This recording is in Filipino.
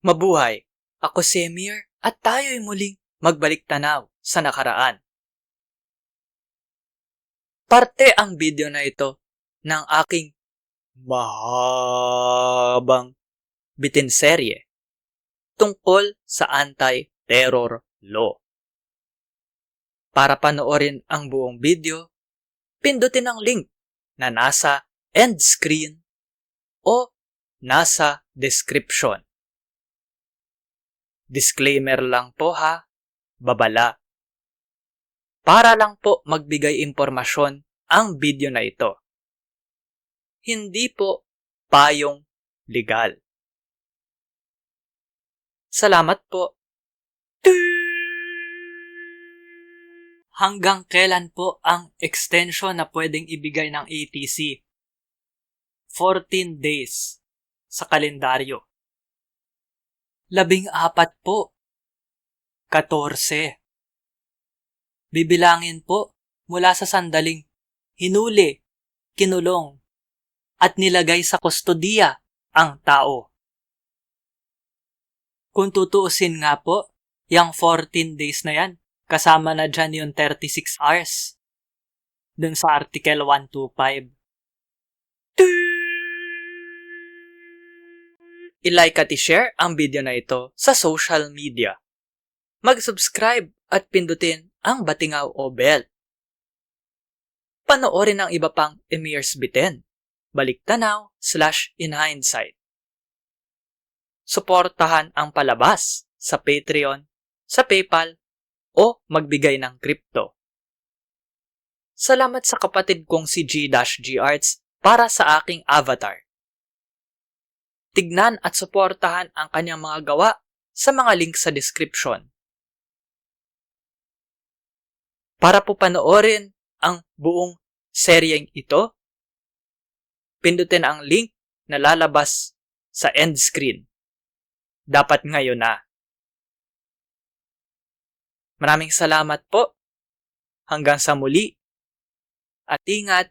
Mabuhay! Ako si Emir at tayo'y muling magbalik tanaw sa nakaraan. Parte ang video na ito ng aking mahabang bitinserye tungkol sa anti-terror law. Para panoorin ang buong video, pindutin ang link na nasa end screen o nasa description. Disclaimer lang po ha, babala. Para lang po magbigay impormasyon ang video na ito. Hindi po payong legal. Salamat po. Hanggang kailan po ang extension na pwedeng ibigay ng ATC? 14 days sa kalendaryo. 14 po. 14. Bibilangin po mula sa sandaling hinuli, kinulong, at nilagay sa kustodiya ang tao. Kung tutuusin nga po, yung 14 days na yan, kasama na dyan yung 36 hours. Dun sa Article 125. I-like at i-share ang video na ito sa social media. Mag-subscribe at pindutin ang batingaw o bell. Panoorin ang iba pang Emir's Bitin, baliktanaw/inhindsight. Suportahan ang palabas sa Patreon, sa PayPal, o magbigay ng crypto. Salamat sa kapatid kong si G-G Arts para sa aking avatar. Tignan at suportahan ang kanyang mga gawa sa mga link sa description. Para po panoorin ang buong seryeng ito, pindutin ang link na lalabas sa end screen. Dapat ngayon na. Maraming salamat po. Hanggang sa muli. At ingat.